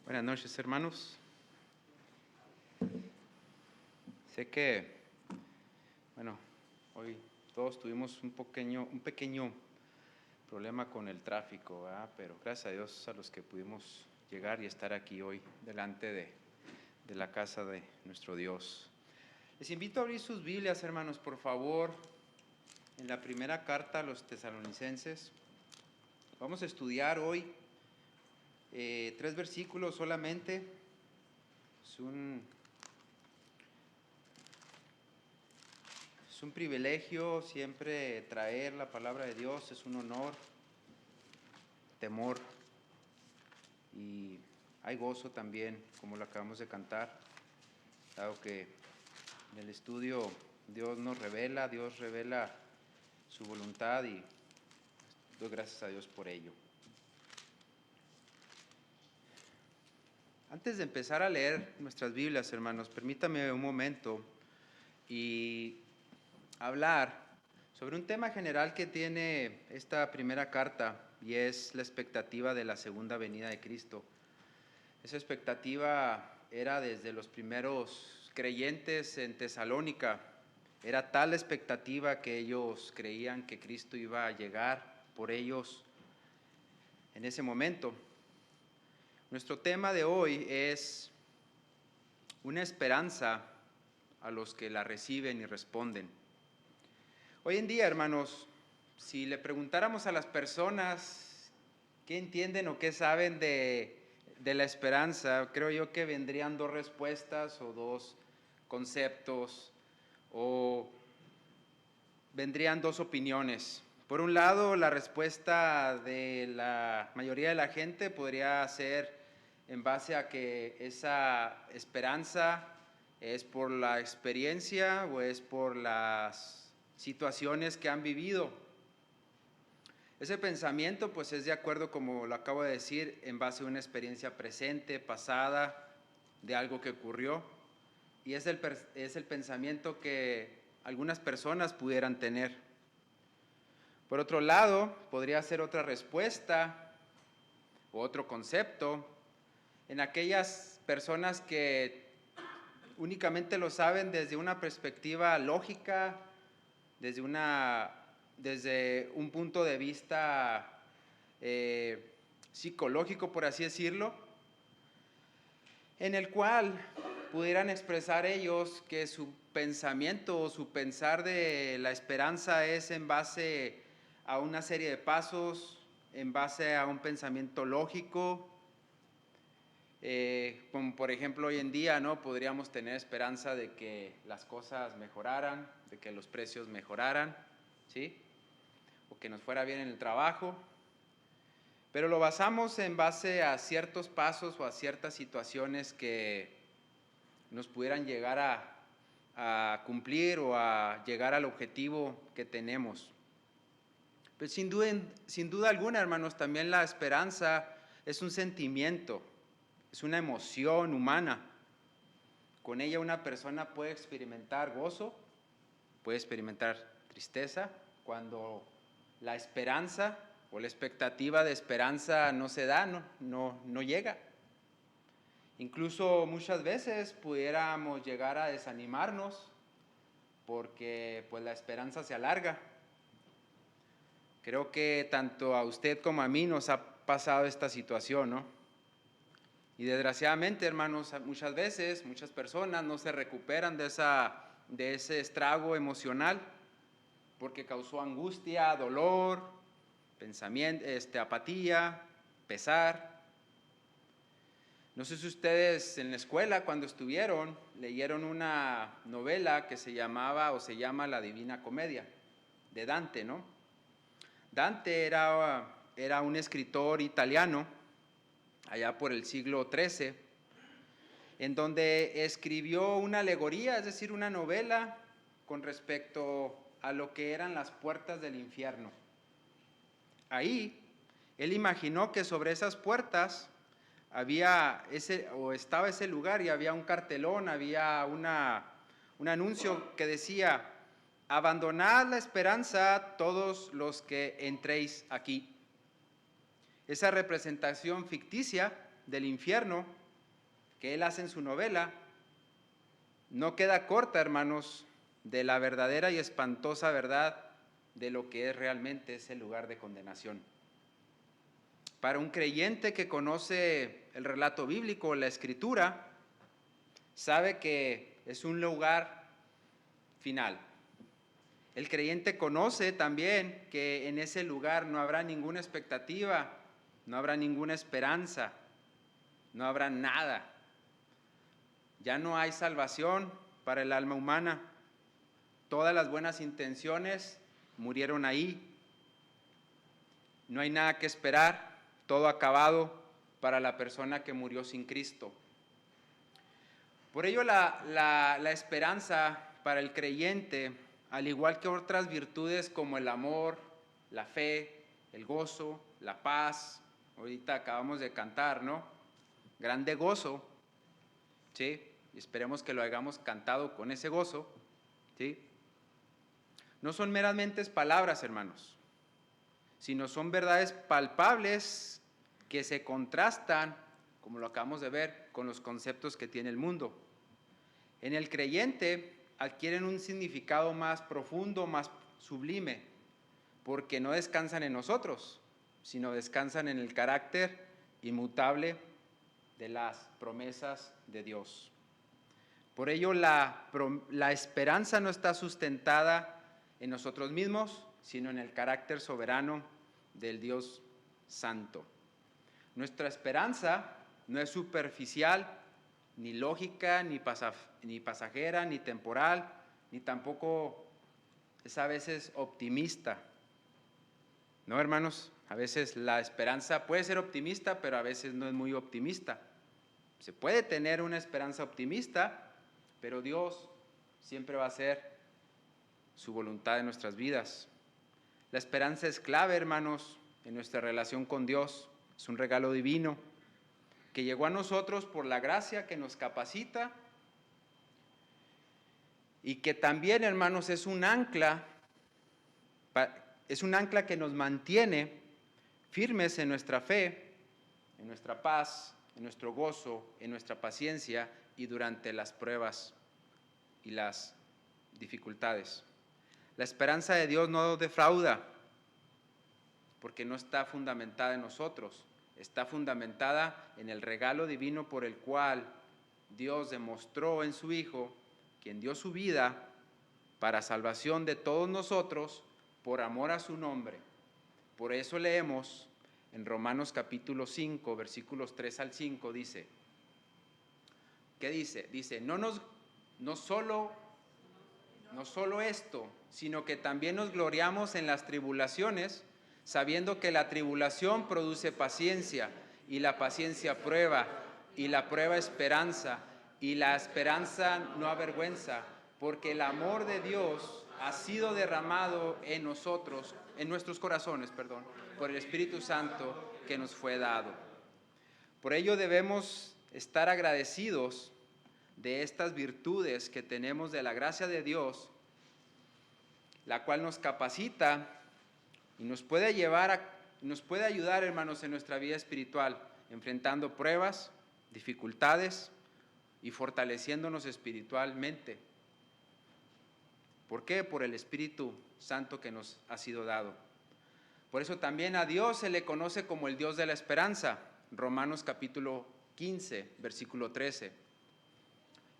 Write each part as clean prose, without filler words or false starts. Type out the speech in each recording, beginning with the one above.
Buenas noches, hermanos. Sé que, hoy todos tuvimos un pequeño problema con el tráfico, ¿verdad? Pero gracias a Dios a los que pudimos llegar y estar aquí hoy delante de la casa de nuestro Dios. Les invito a abrir sus Biblias, hermanos, por favor, en la primera carta a los tesalonicenses. Vamos a estudiar hoy 3 versículos solamente. Es un privilegio siempre traer la palabra de Dios, es un honor, temor y hay gozo también, como lo acabamos de cantar, dado que en el estudio Dios revela su voluntad y doy gracias a Dios por ello. Antes de empezar a leer nuestras Biblias, hermanos, permítame un momento y hablar sobre un tema general que tiene esta primera carta y es la expectativa de la segunda venida de Cristo. Esa expectativa era desde los primeros creyentes en Tesalónica. Era tal la expectativa que ellos creían que Cristo iba a llegar por ellos en ese momento. Nuestro tema de hoy es una esperanza a los que la reciben y responden. Hoy en día, hermanos, si le preguntáramos a las personas qué entienden o qué saben de la esperanza, creo yo que vendrían 2 respuestas o 2 conceptos o vendrían 2 opiniones. Por un lado, la respuesta de la mayoría de la gente podría ser en base a que esa esperanza es por la experiencia o es por las situaciones que han vivido. Ese pensamiento pues es de acuerdo, como lo acabo de decir, en base a una experiencia presente, pasada, de algo que ocurrió, y es el pensamiento que algunas personas pudieran tener. Por otro lado, podría ser otra respuesta o otro concepto en aquellas personas que únicamente lo saben desde una perspectiva lógica, desde un punto de vista psicológico, por así decirlo, en el cual pudieran expresar ellos que su pensamiento o su pensar de la esperanza es en base a una serie de pasos, en base a un pensamiento lógico, como por ejemplo hoy en día, ¿no? Podríamos tener esperanza de que las cosas mejoraran, de que los precios mejoraran, ¿sí? O que nos fuera bien en el trabajo, pero lo basamos en base a ciertos pasos o a ciertas situaciones que nos pudieran llegar a cumplir o a llegar al objetivo que tenemos. Pero sin duda alguna, hermanos, también la esperanza es un sentimiento, es una emoción humana. Con ella una persona puede experimentar gozo, puede experimentar tristeza, cuando la esperanza o la expectativa de esperanza no se da, no llega. Incluso muchas veces pudiéramos llegar a desanimarnos porque pues la esperanza se alarga. Creo que tanto a usted como a mí nos ha pasado esta situación, ¿no? Y desgraciadamente, hermanos, muchas veces, muchas personas no se recuperan de ese estrago emocional porque causó angustia, dolor, pensamiento, apatía, pesar. No sé si ustedes en la escuela, cuando estuvieron, leyeron una novela que se llama La Divina Comedia, de Dante, ¿no? Dante era un escritor italiano, allá por el siglo XIII, en donde escribió una alegoría, es decir, una novela con respecto a lo que eran las puertas del infierno. Ahí, él imaginó que sobre esas puertas estaba ese lugar y había un cartelón, había un anuncio que decía: abandonad la esperanza todos los que entréis aquí. Esa representación ficticia del infierno que él hace en su novela no queda corta, hermanos, de la verdadera y espantosa verdad de lo que es realmente ese lugar de condenación. Para un creyente que conoce el relato bíblico, la Escritura, sabe que es un lugar final. El creyente conoce también que en ese lugar no habrá ninguna expectativa, no habrá ninguna esperanza, no habrá nada. Ya no hay salvación para el alma humana. Todas las buenas intenciones murieron ahí. No hay nada que esperar, todo acabado para la persona que murió sin Cristo. Por ello la esperanza para el creyente, al igual que otras virtudes como el amor, la fe, el gozo, la paz, ahorita acabamos de cantar, ¿no? Grande gozo, ¿sí? Y esperemos que lo hayamos cantado con ese gozo, ¿sí? No son meramente palabras, hermanos, sino son verdades palpables que se contrastan, como lo acabamos de ver, con los conceptos que tiene el mundo. En el creyente adquieren un significado más profundo, más sublime, porque no descansan en nosotros, sino descansan en el carácter inmutable de las promesas de Dios. Por ello, la esperanza no está sustentada en nosotros mismos, sino en el carácter soberano del Dios Santo. Nuestra esperanza no es superficial, ni lógica, ni pasajera, ni temporal, ni tampoco es a veces optimista. ¿No, hermanos? A veces la esperanza puede ser optimista, pero a veces no es muy optimista. Se puede tener una esperanza optimista, pero Dios siempre va a hacer su voluntad en nuestras vidas. La esperanza es clave, hermanos, en nuestra relación con Dios. Es un regalo divino que llegó a nosotros por la gracia que nos capacita y que también, hermanos, es un ancla que nos mantiene firmes en nuestra fe, en nuestra paz, en nuestro gozo, en nuestra paciencia y durante las pruebas y las dificultades. La esperanza de Dios no defrauda, porque no está fundamentada en nosotros, está fundamentada en el regalo divino por el cual Dios demostró en su Hijo, quien dio su vida para salvación de todos nosotros, por amor a su nombre. Por eso leemos en Romanos capítulo 5, versículos 3 al 5, dice, ¿qué dice? Dice, no solo esto, sino que también nos gloriamos en las tribulaciones, sabiendo que la tribulación produce paciencia, y la paciencia prueba, y la prueba esperanza, y la esperanza no avergüenza, porque el amor de Dios ha sido derramado en nosotros, en nuestros corazones, por el Espíritu Santo que nos fue dado. Por ello debemos estar agradecidos de estas virtudes que tenemos de la gracia de Dios, la cual nos capacita y nos puede ayudar, hermanos, en nuestra vida espiritual, enfrentando pruebas, dificultades y fortaleciéndonos espiritualmente. ¿Por qué? Por el Espíritu Santo que nos ha sido dado. Por eso también a Dios se le conoce como el Dios de la esperanza. Romanos capítulo 15, versículo 13.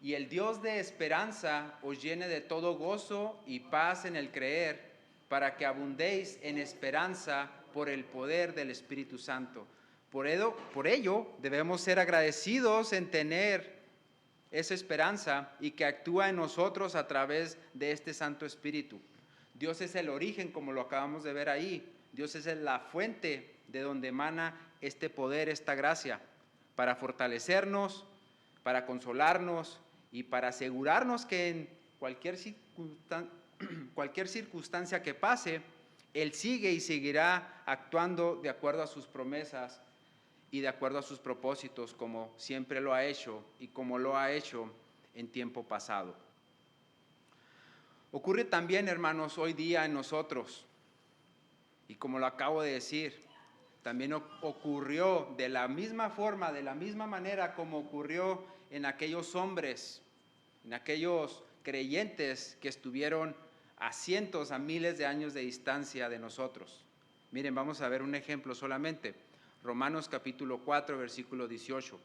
Y el Dios de esperanza os llene de todo gozo y paz en el creer, para que abundéis en esperanza por el poder del Espíritu Santo. Por ello debemos ser agradecidos en tener esa esperanza y que actúa en nosotros a través de este Santo Espíritu. Dios es el origen, como lo acabamos de ver ahí. Dios es la fuente de donde emana este poder, esta gracia, para fortalecernos, para consolarnos y para asegurarnos que en cualquier circunstancia que pase, Él sigue y seguirá actuando de acuerdo a sus promesas y de acuerdo a sus propósitos, como siempre lo ha hecho y como lo ha hecho en tiempo pasado. Ocurre también, hermanos, hoy día en nosotros, y como lo acabo de decir, también ocurrió de la misma forma, de la misma manera como ocurrió en aquellos hombres, en aquellos creyentes que estuvieron a cientos, a miles de años de distancia de nosotros. Miren, vamos a ver un ejemplo solamente. Romanos capítulo 4, versículo 18.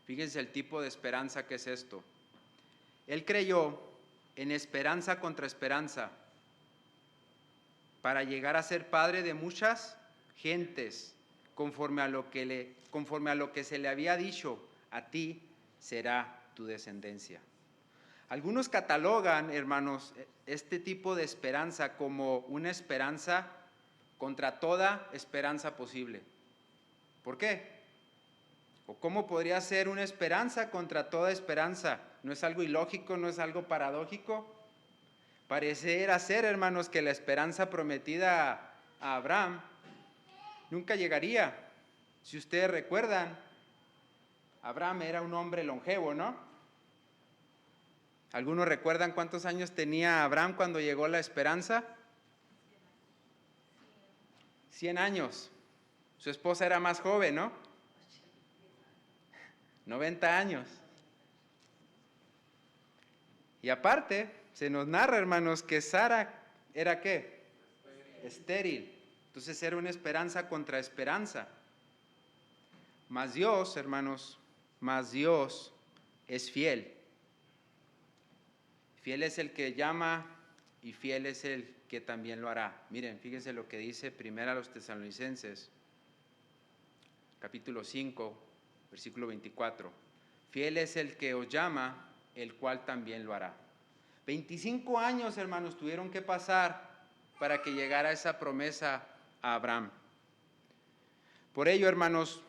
Fíjense el tipo de esperanza que es esto. Él creyó en esperanza contra esperanza para llegar a ser padre de muchas gentes, conforme a lo que se le había dicho, a ti será tu descendencia. Algunos catalogan, hermanos, este tipo de esperanza como una esperanza contra toda esperanza posible. ¿Por qué? ¿O cómo podría ser una esperanza contra toda esperanza? ¿No es algo ilógico? ¿No es algo paradójico? Pareciera ser, hermanos, que la esperanza prometida a Abraham nunca llegaría. Si ustedes recuerdan, Abraham era un hombre longevo, ¿no? ¿Algunos recuerdan cuántos años tenía Abraham cuando llegó la esperanza? 100 años. Su esposa era más joven, ¿no? 90 años. Y aparte, se nos narra, hermanos, que Sara era ¿qué? Estéril. Entonces era una esperanza contra esperanza. Mas Dios, hermanos, mas Dios es fiel. Fiel es el que llama y fiel es el que también lo hará. Miren, fíjense lo que dice primero a los Tesalonicenses, capítulo 5, versículo 24. Fiel es el que os llama, el cual también lo hará. 25 años, hermanos, tuvieron que pasar para que llegara esa promesa a Abraham. Por ello, hermanos,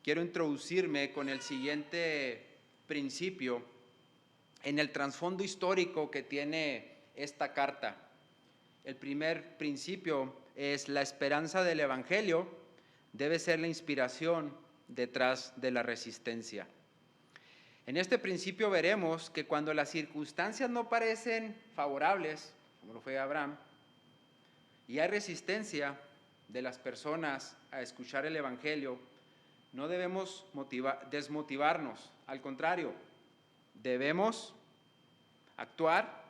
quiero introducirme con el siguiente principio en el trasfondo histórico que tiene esta carta. El primer principio es la esperanza del Evangelio debe ser la inspiración detrás de la resistencia. En este principio veremos que cuando las circunstancias no parecen favorables, como lo fue Abraham, y hay resistencia de las personas a escuchar el Evangelio, no debemos desmotivarnos, al contrario, debemos actuar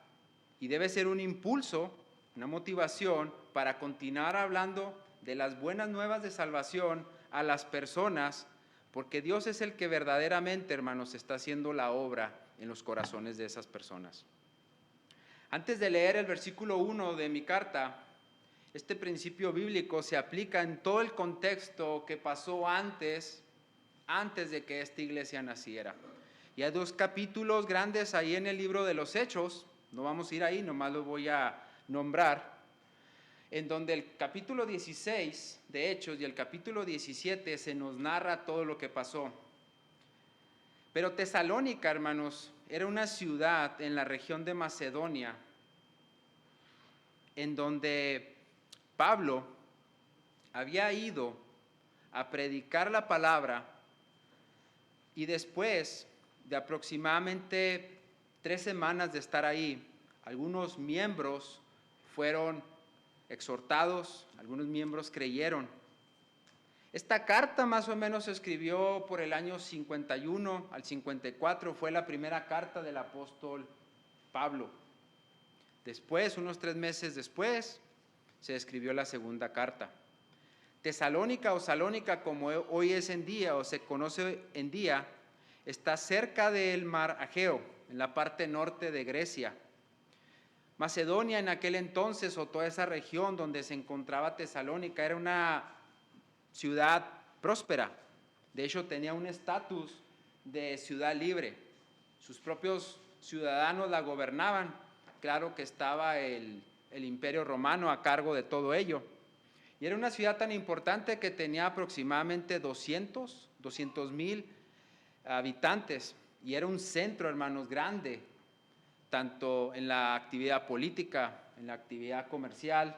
y debe ser un impulso, una motivación para continuar hablando de las buenas nuevas de salvación a las personas, porque Dios es el que verdaderamente, hermanos, está haciendo la obra en los corazones de esas personas. Antes de leer el versículo 1 de mi carta, este principio bíblico se aplica en todo el contexto que pasó antes de que esta iglesia naciera. Y hay 2 capítulos grandes ahí en el libro de los Hechos, no vamos a ir ahí, nomás los voy a nombrar, en donde el capítulo 16 de Hechos y el capítulo 17 se nos narra todo lo que pasó. Pero Tesalónica, hermanos, era una ciudad en la región de Macedonia, en donde Pablo había ido a predicar la palabra y después de aproximadamente 3 semanas de estar ahí, algunos miembros fueron exhortados, algunos miembros creyeron. Esta carta más o menos se escribió por el año 51 al 54, fue la primera carta del apóstol Pablo. Después, unos 3 meses después, se escribió la segunda carta. Tesalónica o Salónica, como hoy es en día o se conoce en día, está cerca del mar Egeo, en la parte norte de Grecia. Macedonia en aquel entonces, o toda esa región donde se encontraba Tesalónica, era una ciudad próspera. De hecho, tenía un estatus de ciudad libre. Sus propios ciudadanos la gobernaban. Claro que estaba el Imperio Romano a cargo de todo ello. Y era una ciudad tan importante que tenía aproximadamente 200,000 habitantes. Y era un centro, hermanos, grande, tanto en la actividad política, en la actividad comercial,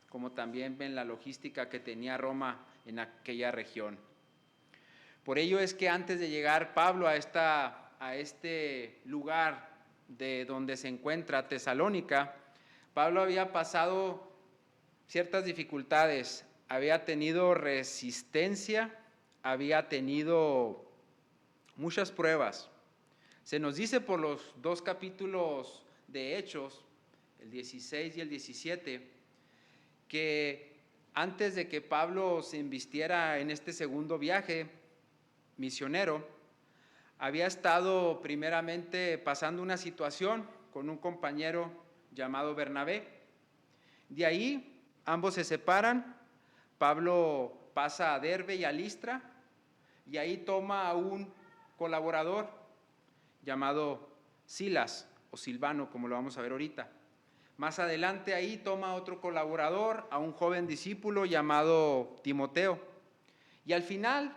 como también en la logística que tenía Roma en aquella región. Por ello es que antes de llegar Pablo a este lugar de donde se encuentra Tesalónica, Pablo había pasado ciertas dificultades. había tenido resistencia, había tenido muchas pruebas. Se nos dice por los 2 capítulos de Hechos, el 16 y el 17, que antes de que Pablo se invistiera en este segundo viaje misionero, había estado primeramente pasando una situación con un compañero llamado Bernabé. De ahí ambos se separan, Pablo pasa a Derbe y a Listra, y ahí toma a un colaborador llamado Silas o Silvano, como lo vamos a ver ahorita. Más adelante ahí toma otro colaborador, a un joven discípulo llamado Timoteo. Y al final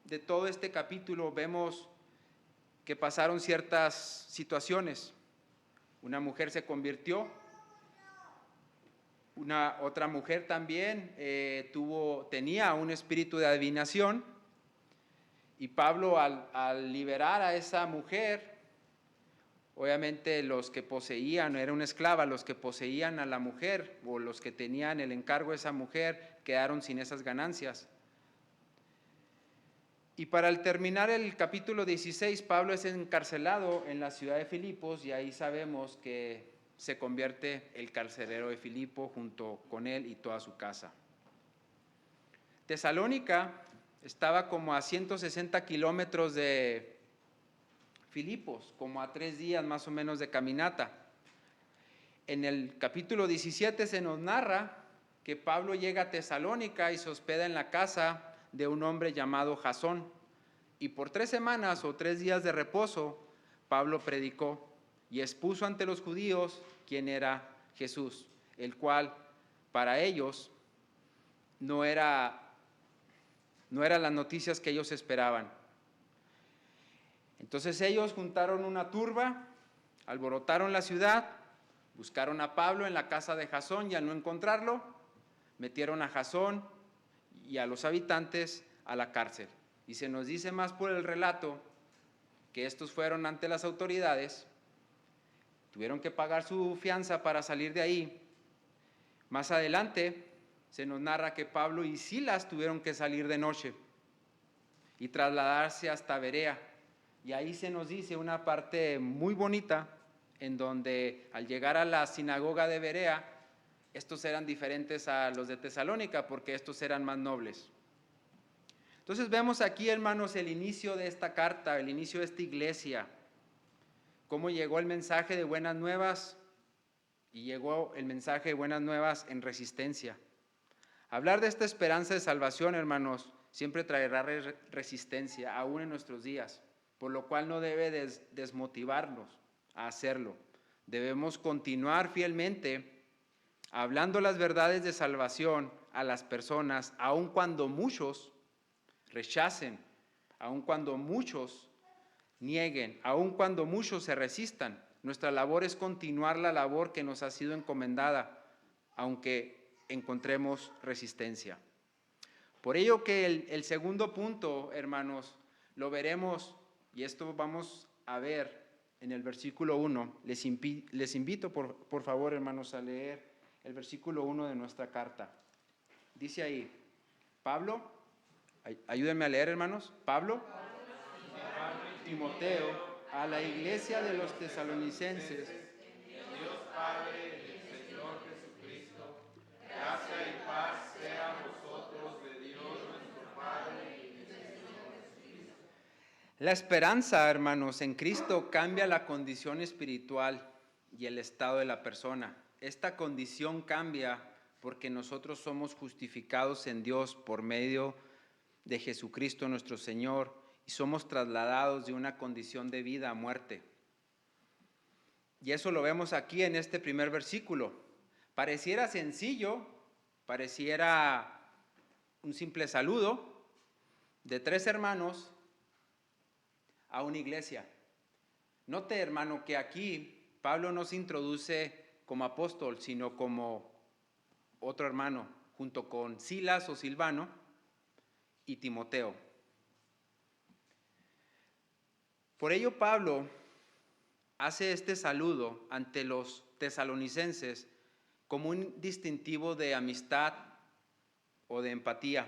de todo este capítulo vemos que pasaron ciertas situaciones. Una mujer se convirtió, otra mujer también tenía un espíritu de adivinación, y Pablo al liberar a esa mujer, obviamente los que poseían, era una esclava, los que poseían a la mujer o los que tenían el encargo de esa mujer quedaron sin esas ganancias. Y para terminar el capítulo 16, Pablo es encarcelado en la ciudad de Filipos, y ahí sabemos que se convierte el carcelero de Filipo junto con él y toda su casa. Tesalónica estaba como a 160 kilómetros de Filipos, como a 3 días más o menos de caminata. En el capítulo 17 se nos narra que Pablo llega a Tesalónica y se hospeda en la casa de un hombre llamado Jasón. Y por 3 semanas o 3 días de reposo, Pablo predicó y expuso ante los judíos quién era Jesús, el cual para ellos no era las noticias que ellos esperaban. Entonces ellos juntaron una turba, alborotaron la ciudad, buscaron a Pablo en la casa de Jasón, y al no encontrarlo, metieron a Jasón y a los habitantes a la cárcel. Y se nos dice más por el relato que estos fueron ante las autoridades, tuvieron que pagar su fianza para salir de ahí. Más adelante se nos narra que Pablo y Silas tuvieron que salir de noche y trasladarse hasta Berea. Y ahí se nos dice una parte muy bonita, en donde al llegar a la sinagoga de Berea, estos eran diferentes a los de Tesalónica, porque estos eran más nobles. Entonces vemos aquí, hermanos, el inicio de esta carta, el inicio de esta iglesia, cómo llegó el mensaje de buenas nuevas, y llegó el mensaje de buenas nuevas en resistencia. Hablar de esta esperanza de salvación, hermanos, siempre traerá resistencia, aún en nuestros días, por lo cual no debe desmotivarnos a hacerlo. Debemos continuar fielmente hablando las verdades de salvación a las personas, aun cuando muchos rechacen, aun cuando muchos nieguen, aun cuando muchos se resistan. Nuestra labor es continuar la labor que nos ha sido encomendada, aunque encontremos resistencia. Por ello que el segundo punto, hermanos, lo veremos, y esto vamos a ver en el versículo 1. Les invito, por favor, hermanos, a leer el versículo 1 de nuestra carta. Dice ahí, Pablo, ayúdenme a leer, hermanos. Pablo y Timoteo, a la iglesia de los tesalonicenses, Dios Padre y el Señor Jesucristo, gracia y paz sea a vosotros de Dios nuestro Padre y del Señor Jesucristo. La esperanza, hermanos, en Cristo cambia la condición espiritual y el estado de la persona. Esta condición cambia porque nosotros somos justificados en Dios por medio de Jesucristo nuestro Señor, y somos trasladados de una condición de vida a muerte. Y eso lo vemos aquí en este primer versículo. Pareciera sencillo, pareciera un simple saludo de 3 hermanos a una iglesia. Note, hermano, que aquí Pablo no se introduce como apóstol, sino como otro hermano, junto con Silas o Silvano y Timoteo. Por ello Pablo hace este saludo ante los tesalonicenses como un distintivo de amistad o de empatía.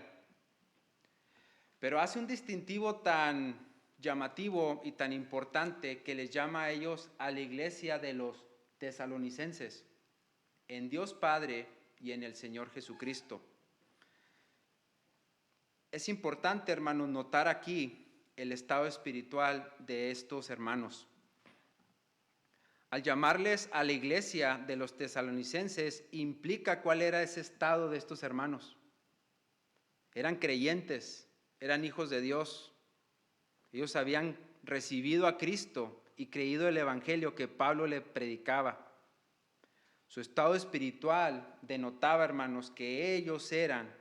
Pero hace un distintivo tan llamativo y tan importante que les llama a ellos a la iglesia de los tesalonicenses, en Dios Padre y en el Señor Jesucristo. Es importante, hermanos, notar aquí el estado espiritual de estos hermanos. Al llamarles a la iglesia de los tesalonicenses, implica cuál era ese estado de estos hermanos. Eran creyentes, eran hijos de Dios. Ellos habían recibido a Cristo y creído el evangelio que Pablo le predicaba. Su estado espiritual denotaba, hermanos, que ellos eran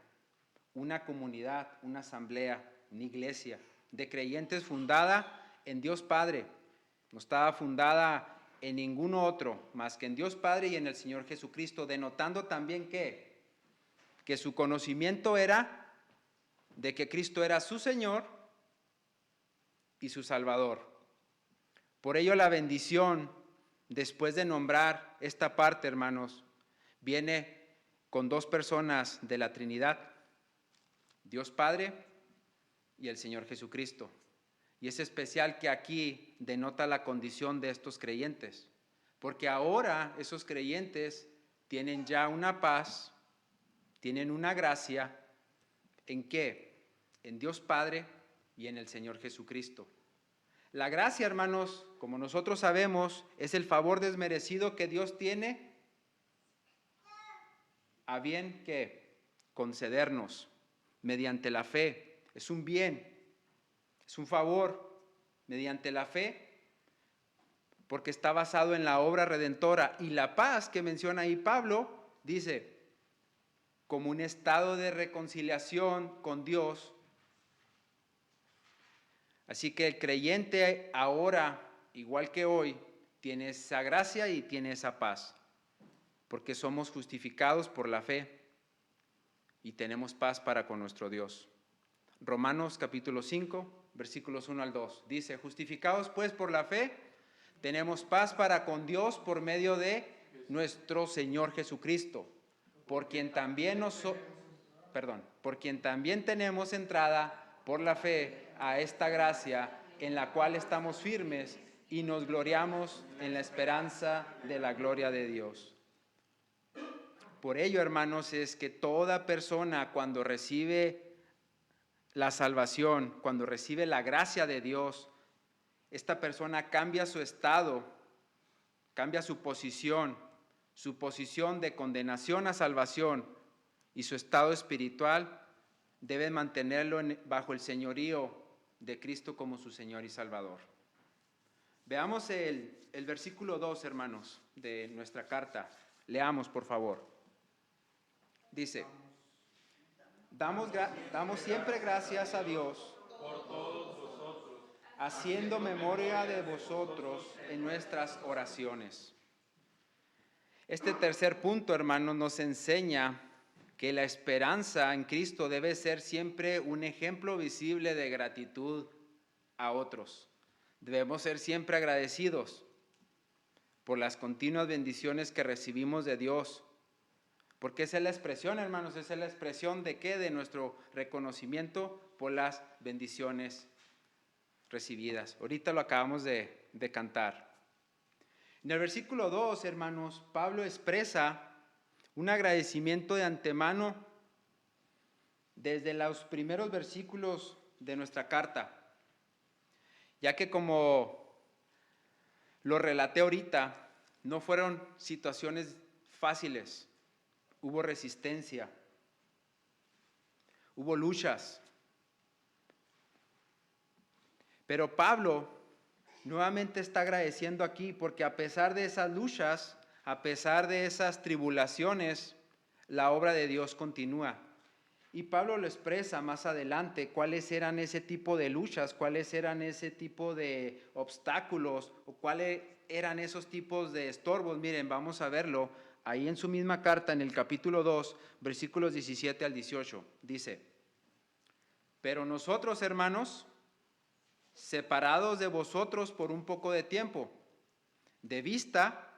una comunidad, una asamblea, una iglesia de creyentes fundada en Dios Padre. No estaba fundada en ningún otro más que en Dios Padre y en el Señor Jesucristo, denotando también que su conocimiento era de que Cristo era su Señor y su Salvador. Por ello la bendición, después de nombrar esta parte, hermanos, viene con dos personas de la Trinidad, Dios Padre y el Señor Jesucristo. Y es especial que aquí denota la condición de estos creyentes, porque ahora esos creyentes tienen ya una paz, tienen una gracia, ¿en qué? En Dios Padre y en el Señor Jesucristo. La gracia, hermanos, como nosotros sabemos, es el favor desmerecido que Dios tiene a bien que concedernos mediante la fe. Es un bien, es un favor mediante la fe, porque está basado en la obra redentora. Y la paz que menciona ahí Pablo, dice, como un estado de reconciliación con Dios. Así que el creyente ahora, igual que hoy, tiene esa gracia y tiene esa paz, porque somos justificados por la fe y tenemos paz para con nuestro Dios. Romanos capítulo 5, versículos 1 al 2, dice, justificados pues por la fe, tenemos paz para con Dios por medio de nuestro Señor Jesucristo, por quien también tenemos entrada por la fe a esta gracia en la cual estamos firmes y nos gloriamos en la esperanza de la gloria de Dios. Por ello, hermanos, es que toda persona cuando recibe la salvación, cuando recibe la gracia de Dios, esta persona cambia su estado, cambia su posición de condenación a salvación, y su estado espiritual debe mantenerlo bajo el señorío de Cristo como su Señor y Salvador. Veamos el versículo 2, hermanos, de nuestra carta. Leamos, por favor. Dice, damos siempre gracias a Dios por todos vosotros, haciendo memoria de vosotros en nuestras oraciones. Este tercer punto, hermanos, nos enseña que la esperanza en Cristo debe ser siempre un ejemplo visible de gratitud a otros. Debemos ser siempre agradecidos por las continuas bendiciones que recibimos de Dios, porque esa es la expresión, hermanos, esa es la expresión de ¿qué? De nuestro reconocimiento por las bendiciones recibidas. Ahorita lo acabamos de cantar. En el versículo 2, hermanos, Pablo expresa un agradecimiento de antemano desde los primeros versículos de nuestra carta, ya que como lo relaté ahorita, no fueron situaciones fáciles, hubo resistencia, hubo luchas, pero Pablo nuevamente está agradeciendo aquí porque a pesar de esas luchas, a pesar de esas tribulaciones, la obra de Dios continúa. Y Pablo lo expresa más adelante, cuáles eran ese tipo de luchas, cuáles eran ese tipo de obstáculos o cuáles eran esos tipos de estorbos. Miren, vamos a verlo ahí en su misma carta, en el capítulo 2, versículos 17 al 18. Dice, pero nosotros, hermanos, separados de vosotros por un poco de tiempo, de vista,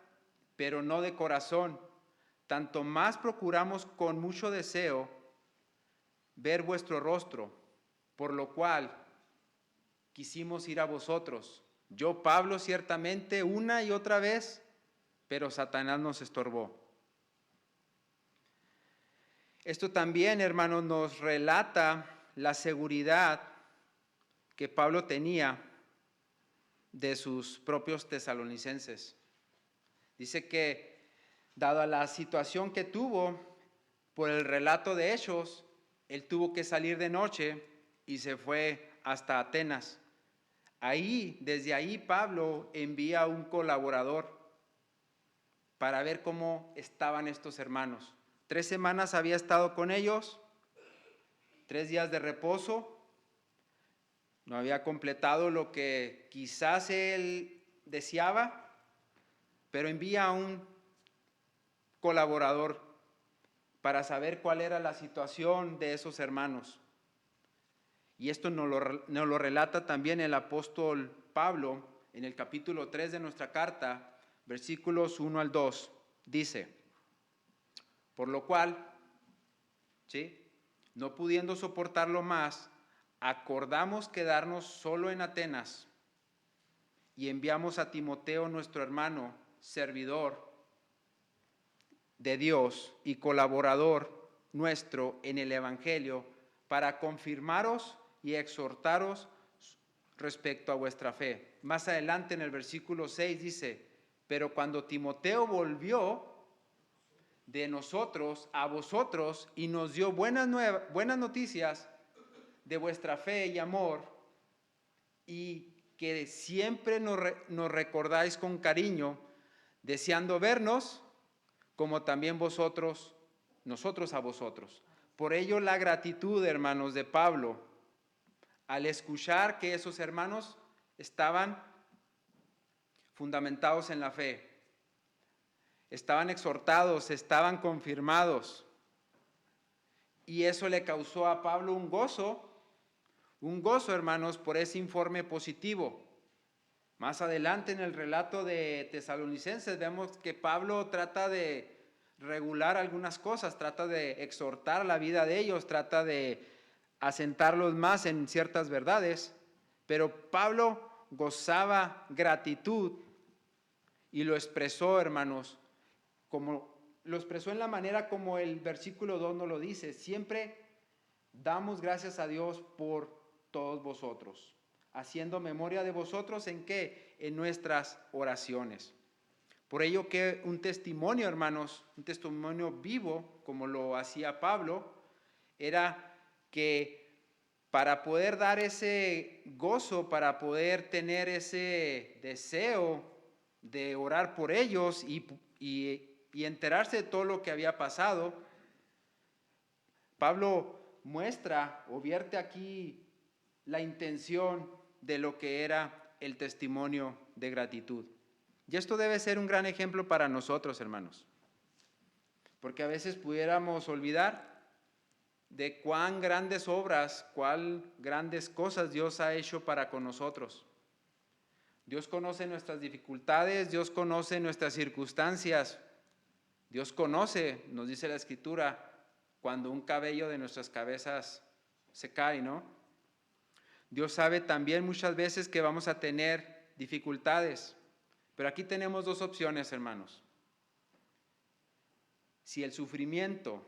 pero no de corazón, tanto más procuramos con mucho deseo ver vuestro rostro, por lo cual quisimos ir a vosotros. Yo, Pablo, ciertamente una y otra vez, pero Satanás nos estorbó. Esto también, hermanos, nos relata la seguridad que Pablo tenía de sus propios tesalonicenses. Dice que, dada la situación que tuvo por el relato de Hechos, él tuvo que salir de noche y se fue hasta Atenas. Desde ahí Pablo envía a un colaborador para ver cómo estaban estos hermanos. 3 semanas había estado con ellos, 3 días de reposo, no había completado lo que quizás él deseaba, pero envía a un colaborador para saber cuál era la situación de esos hermanos. Y esto nos lo relata también el apóstol Pablo en el capítulo 3 de nuestra carta, versículos 1 al 2. Dice, por lo cual, ¿sí?, no pudiendo soportarlo más, acordamos quedarnos solo en Atenas y enviamos a Timoteo, nuestro hermano, servidor de Dios y colaborador nuestro en el Evangelio, para confirmaros y exhortaros respecto a vuestra fe. Más adelante en el versículo 6 dice, pero cuando Timoteo volvió de nosotros a vosotros y nos dio buenas noticias de vuestra fe y amor, y que siempre nos recordáis con cariño, deseando vernos, como también nosotros a vosotros. Por ello la gratitud, hermanos, de Pablo, al escuchar que esos hermanos estaban fundamentados en la fe, estaban exhortados, estaban confirmados. Y eso le causó a Pablo un gozo, hermanos, por ese informe positivo. Más adelante en el relato de Tesalonicenses vemos que Pablo trata de regular algunas cosas, trata de exhortar la vida de ellos, trata de asentarlos más en ciertas verdades, pero Pablo gozaba gratitud y lo expresó, hermanos, lo expresó en la manera como el versículo 2 nos lo dice. Siempre damos gracias a Dios por todos vosotros, haciendo memoria de vosotros ¿en qué? En nuestras oraciones. Por ello que un testimonio, hermanos, un testimonio vivo, como lo hacía Pablo, era que para poder dar ese gozo, para poder tener ese deseo de orar por ellos y enterarse de todo lo que había pasado, Pablo muestra o vierte aquí la intención de lo que era el testimonio de gratitud. Y esto debe ser un gran ejemplo para nosotros, hermanos, porque a veces pudiéramos olvidar de cuán grandes obras, cuán grandes cosas Dios ha hecho para con nosotros. Dios conoce nuestras dificultades, Dios conoce nuestras circunstancias, Dios conoce, nos dice la Escritura, cuando un cabello de nuestras cabezas se cae, ¿no? Dios sabe también muchas veces que vamos a tener dificultades, pero aquí tenemos 2 opciones, hermanos. Si el sufrimiento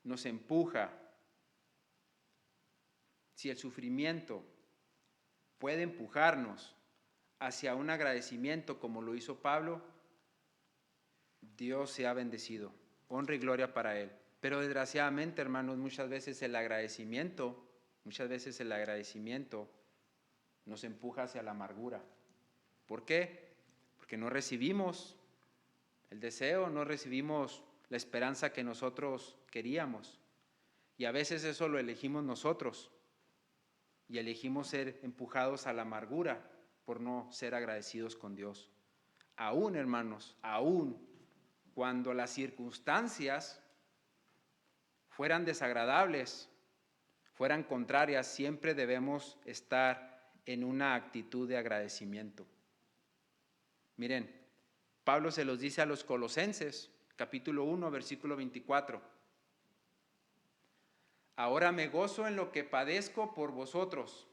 nos empuja, si el sufrimiento puede empujarnos hacia un agradecimiento como lo hizo Pablo, Dios se ha bendecido, honra y gloria para Él. Pero desgraciadamente, hermanos, muchas veces el agradecimiento nos empuja hacia la amargura. ¿Por qué? Porque no recibimos el deseo, no recibimos la esperanza que nosotros queríamos. Y a veces eso lo elegimos nosotros. Y elegimos ser empujados a la amargura por no ser agradecidos con Dios. Aún, hermanos, aún cuando las circunstancias fueran desagradables, fueran contrarias, siempre debemos estar en una actitud de agradecimiento. Miren, Pablo se los dice a los Colosenses, capítulo 1, versículo 24. Ahora me gozo en lo que padezco por vosotros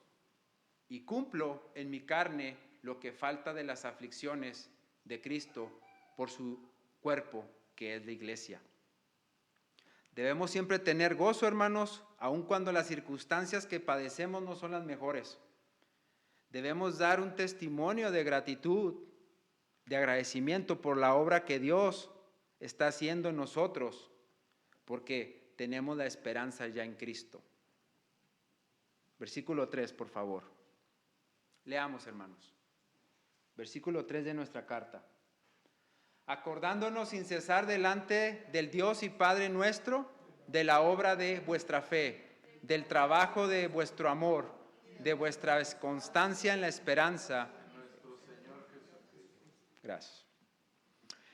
y cumplo en mi carne lo que falta de las aflicciones de Cristo por su cuerpo, que es la iglesia. Debemos siempre tener gozo, hermanos, aun cuando las circunstancias que padecemos no son las mejores. Debemos dar un testimonio de gratitud, de agradecimiento por la obra que Dios está haciendo en nosotros, porque tenemos la esperanza ya en Cristo. Versículo 3, por favor. Leamos, hermanos. Versículo 3 de nuestra carta. Acordándonos sin cesar delante del Dios y Padre nuestro, de la obra de vuestra fe, del trabajo de vuestro amor, de vuestra constancia en la esperanza. Gracias.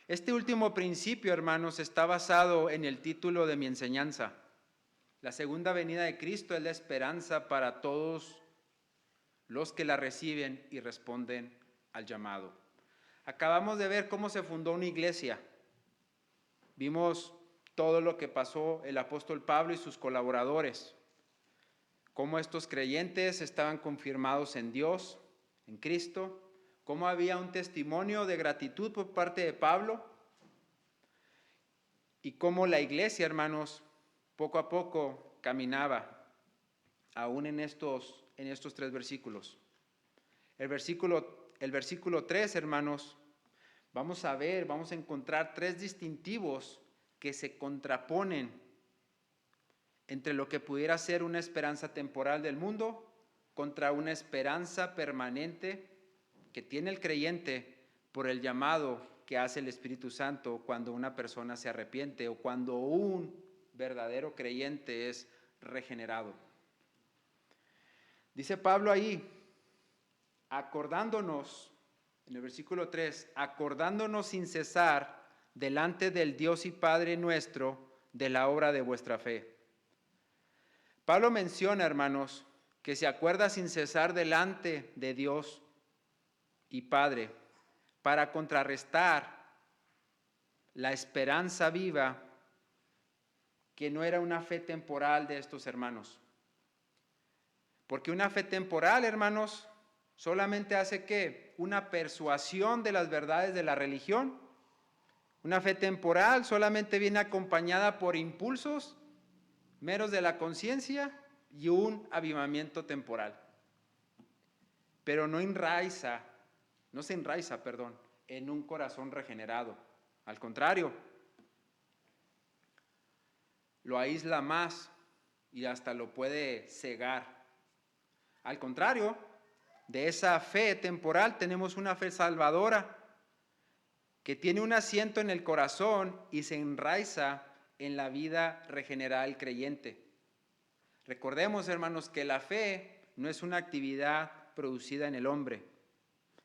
Este último principio, hermanos, está basado en el título de mi enseñanza. La segunda venida de Cristo es la esperanza para todos los que la reciben y responden al llamado. Acabamos de ver cómo se fundó una iglesia. Vimos todo lo que pasó el apóstol Pablo y sus colaboradores, cómo estos creyentes estaban confirmados en Dios, en Cristo, cómo había un testimonio de gratitud por parte de Pablo y cómo la iglesia, hermanos, poco a poco caminaba, aún en estos 3 versículos. El versículo 3, hermanos, vamos a encontrar 3 distintivos que se contraponen entre lo que pudiera ser una esperanza temporal del mundo contra una esperanza permanente que tiene el creyente por el llamado que hace el Espíritu Santo cuando una persona se arrepiente o cuando un verdadero creyente es regenerado. Dice Pablo ahí, acordándonos, en el versículo 3, acordándonos sin cesar delante del Dios y Padre nuestro de la obra de vuestra fe. Pablo menciona, hermanos, que se acuerda sin cesar delante de Dios y Padre para contrarrestar la esperanza viva que no era una fe temporal de estos hermanos. Porque una fe temporal, hermanos, solamente hace ¿qué? Una persuasión de las verdades de la religión. Una fe temporal solamente viene acompañada por impulsos meros de la conciencia y un avivamiento temporal. Pero no se enraiza, en un corazón regenerado. Al contrario, lo aísla más y hasta lo puede cegar. Al contrario, de esa fe temporal tenemos una fe salvadora que tiene un asiento en el corazón y se enraiza en la vida regenerada del creyente. Recordemos, hermanos, que la fe no es una actividad producida en el hombre.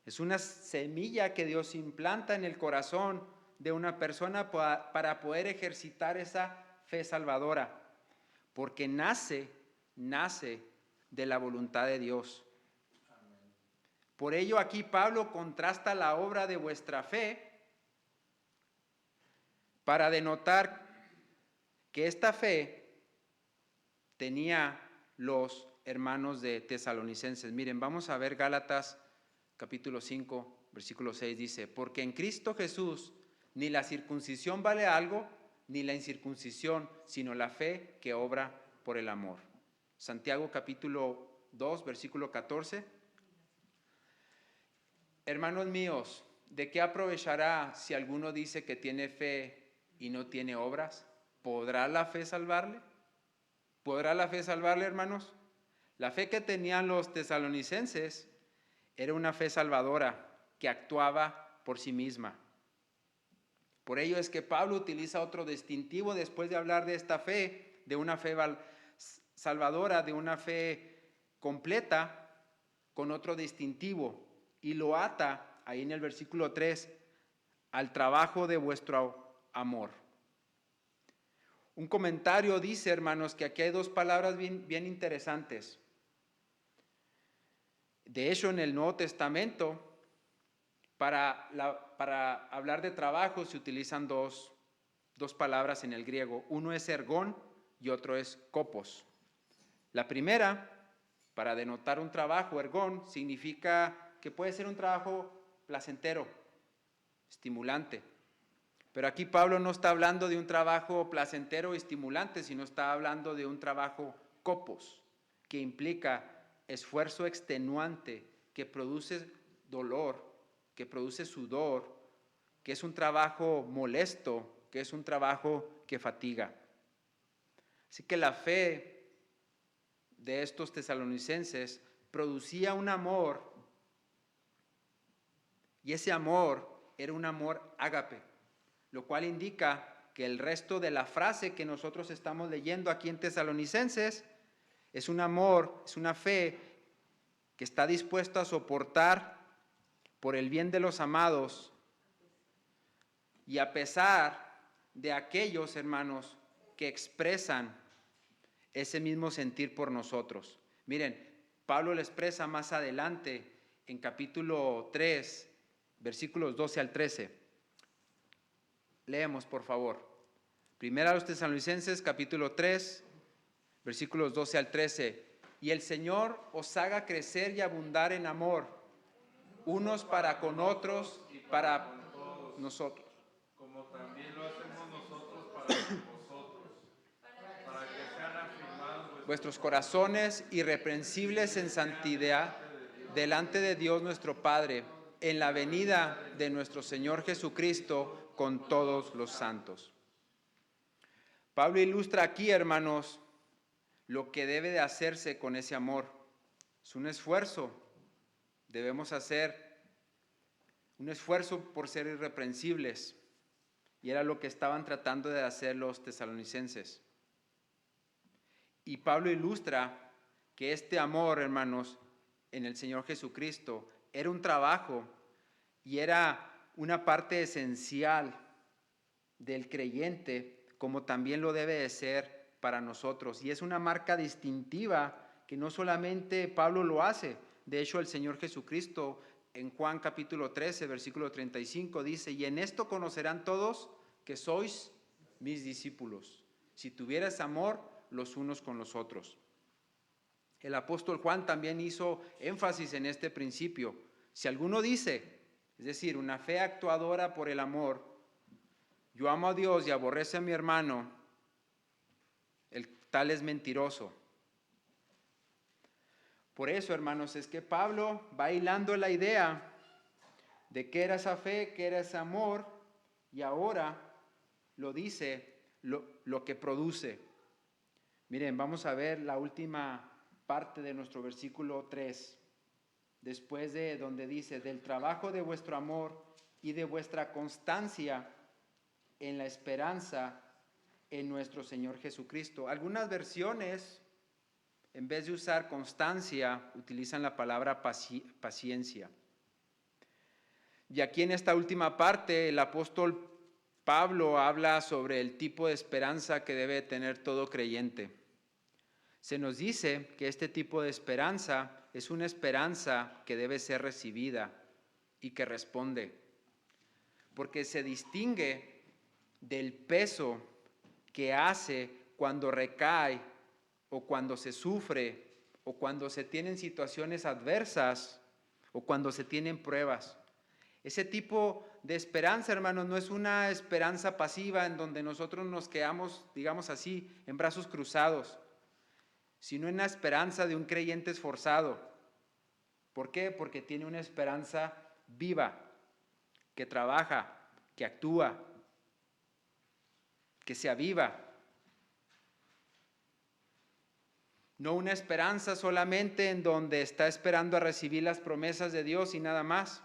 Es una semilla que Dios implanta en el corazón de una persona para poder ejercitar esa fe salvadora, porque nace de la voluntad de Dios. Por ello aquí Pablo contrasta la obra de vuestra fe para denotar que esta fe tenía los hermanos de Tesalonicenses. Miren, vamos a ver Gálatas capítulo 5, versículo 6, dice, porque en Cristo Jesús ni la circuncisión vale algo, ni la incircuncisión, sino la fe que obra por el amor. Santiago capítulo 2, versículo 14. Hermanos míos, ¿de qué aprovechará si alguno dice que tiene fe y no tiene obras? ¿Podrá la fe salvarle? ¿Podrá la fe salvarle, hermanos? La fe que tenían los tesalonicenses era una fe salvadora que actuaba por sí misma. Por ello es que Pablo utiliza otro distintivo después de hablar de esta fe, de una fe salvadora, de una fe completa, con otro distintivo, y lo ata ahí en el versículo 3 al trabajo de vuestro amor. Un comentario dice, hermanos, que aquí hay 2 palabras bien interesantes. De hecho, en el Nuevo Testamento, para hablar de trabajo se utilizan dos palabras en el griego. Uno es ergón y otro es kopos. La primera, para denotar un trabajo, ergón, significa que puede ser un trabajo placentero, estimulante. Pero aquí Pablo no está hablando de un trabajo placentero o estimulante, sino está hablando de un trabajo copos, que implica esfuerzo extenuante, que produce dolor, que produce sudor, que es un trabajo molesto, que es un trabajo que fatiga. Así que la fe de estos tesalonicenses producía un amor, y ese amor era un amor ágape, lo cual indica que el resto de la frase que nosotros estamos leyendo aquí en Tesalonicenses es un amor, es una fe que está dispuesto a soportar por el bien de los amados y a pesar de aquellos, hermanos, que expresan ese mismo sentir por nosotros. Miren, Pablo lo expresa más adelante en capítulo 3, versículos 12 al 13. Leemos, por favor. Primera a los Tesalonicenses, capítulo 3, versículos 12 al 13. Y el Señor os haga crecer y abundar en amor, unos para con otros y para nosotros. Como también lo hacemos nosotros para con vosotros, para que sean afirmados Vuestros corazones irreprensibles en santidad delante de Dios nuestro Padre, en la venida de nuestro Señor Jesucristo con todos los santos. Pablo ilustra aquí, hermanos, lo que debe de hacerse con ese amor. Es un esfuerzo. Debemos hacer un esfuerzo por ser irreprensibles. Y era lo que estaban tratando de hacer los tesalonicenses. Y Pablo ilustra que este amor, hermanos, en el Señor Jesucristo era un trabajo y era una parte esencial del creyente, como también lo debe de ser para nosotros. Y es una marca distintiva que no solamente Pablo lo hace. De hecho, el Señor Jesucristo en Juan capítulo 13, versículo 35 dice, y en esto conocerán todos que sois mis discípulos, si tuvieras amor los unos con los otros. El apóstol Juan también hizo énfasis en este principio. Si alguno dice, es decir, una fe actuadora por el amor, yo amo a Dios y aborrece a mi hermano, el tal es mentiroso. Por eso, hermanos, es que Pablo va hilando la idea de qué era esa fe, qué era ese amor, y ahora lo dice, lo que produce. Miren, vamos a ver la última parte de nuestro versículo 3, después de donde dice, del trabajo de vuestro amor y de vuestra constancia en la esperanza en nuestro Señor Jesucristo. Algunas versiones, en vez de usar constancia, utilizan la palabra paciencia. Y aquí en esta última parte, el apóstol Pablo habla sobre el tipo de esperanza que debe tener todo creyente. Se nos dice que este tipo de esperanza es una esperanza que debe ser recibida y que responde, porque se distingue del peso que hace cuando recae o cuando se sufre o cuando se tienen situaciones adversas o cuando se tienen pruebas. Ese tipo de esperanza, hermanos, no es una esperanza pasiva en donde nosotros nos quedamos, digamos así, en brazos cruzados, sino una esperanza de un creyente esforzado. ¿Por qué? Porque tiene una esperanza viva, que trabaja, que actúa, que se aviva. No una esperanza solamente en donde está esperando a recibir las promesas de Dios y nada más,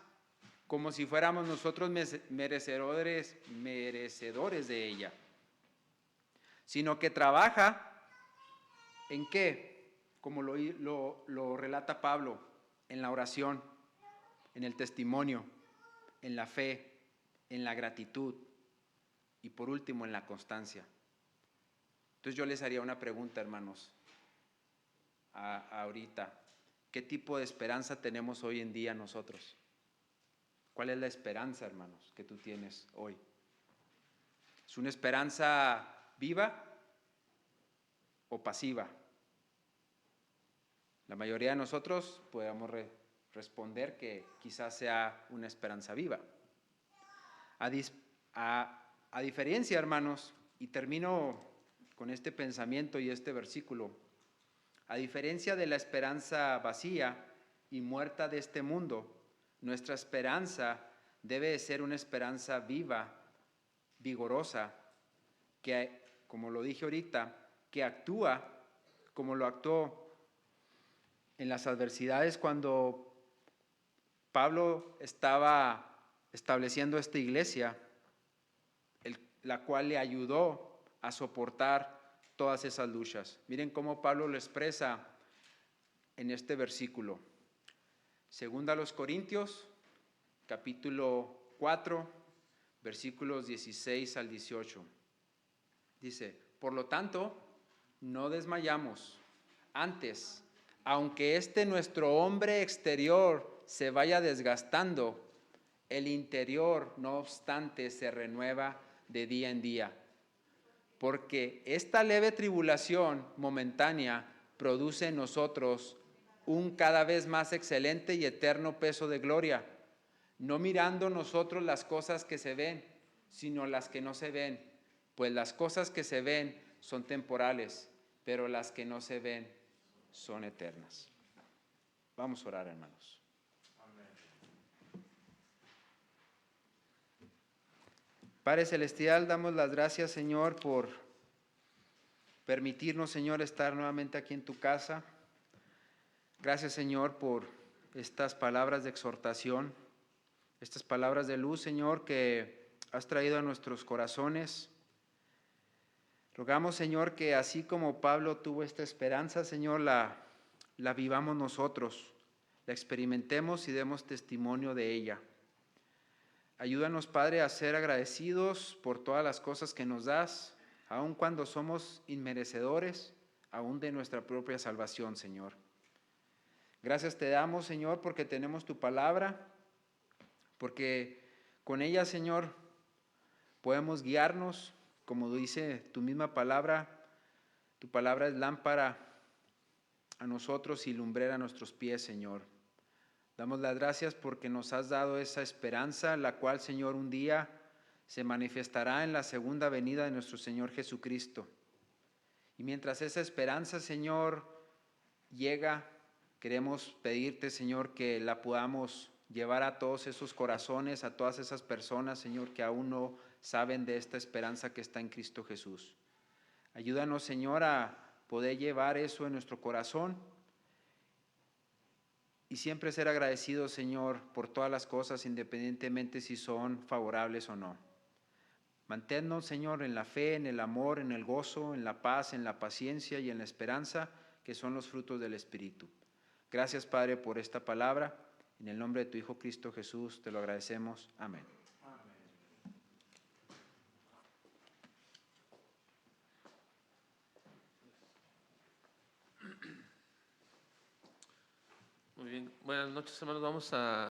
como si fuéramos nosotros merecedores de ella, sino que trabaja ¿en qué? Como lo relata Pablo, en la oración, en el testimonio, en la fe, en la gratitud y por último en la constancia. Entonces yo les haría una pregunta, hermanos, ahorita. ¿Qué tipo de esperanza tenemos hoy en día nosotros? ¿Cuál es la esperanza, hermanos, que tú tienes hoy? ¿Es una esperanza viva o pasiva? La mayoría de nosotros podemos responder que quizás sea una esperanza viva. A diferencia, hermanos, y termino con este pensamiento y este versículo, a diferencia de la esperanza vacía y muerta de este mundo, nuestra esperanza debe de ser una esperanza viva, vigorosa, que, como lo dije ahorita, que actúa como lo actuó en las adversidades cuando Pablo estaba estableciendo esta iglesia, la cual le ayudó a soportar todas esas luchas. Miren cómo Pablo lo expresa en este versículo. Segunda a los Corintios, capítulo 4, versículos 16 al 18. Dice, por lo tanto, no desmayamos. Antes, aunque nuestro hombre exterior se vaya desgastando, el interior, no obstante, se renueva de día en día. Porque esta leve tribulación momentánea produce en nosotros un cada vez más excelente y eterno peso de gloria, no mirando nosotros las cosas que se ven, sino las que no se ven, pues las cosas que se ven son temporales, pero las que no se ven son eternas. Vamos a orar, hermanos. Padre Celestial, damos las gracias, Señor, por permitirnos, Señor, estar nuevamente aquí en tu casa. Gracias, Señor, por estas palabras de exhortación, estas palabras de luz, Señor, que has traído a nuestros corazones. Rogamos, Señor, que así como Pablo tuvo esta esperanza, Señor, la vivamos nosotros, la experimentemos y demos testimonio de ella. Ayúdanos, Padre, a ser agradecidos por todas las cosas que nos das, aun cuando somos inmerecedores, aun de nuestra propia salvación, Señor. Gracias te damos, Señor, porque tenemos tu palabra, porque con ella, Señor, podemos guiarnos, como dice tu misma palabra. Tu palabra es lámpara a nosotros y lumbrera a nuestros pies, Señor. Damos las gracias porque nos has dado esa esperanza, la cual, Señor, un día se manifestará en la segunda venida de nuestro Señor Jesucristo. Y mientras esa esperanza, Señor, llega, queremos pedirte, Señor, que la podamos llevar a todos esos corazones, a todas esas personas, Señor, que aún no saben de esta esperanza que está en Cristo Jesús. Ayúdanos, Señor, a poder llevar eso en nuestro corazón y siempre ser agradecidos, Señor, por todas las cosas, independientemente si son favorables o no. Manténnos, Señor, en la fe, en el amor, en el gozo, en la paz, en la paciencia y en la esperanza, que son los frutos del Espíritu. Gracias, Padre, por esta palabra. En el nombre de tu Hijo Cristo Jesús te lo agradecemos. Amén. Muy bien, buenas noches, hermanos. Vamos a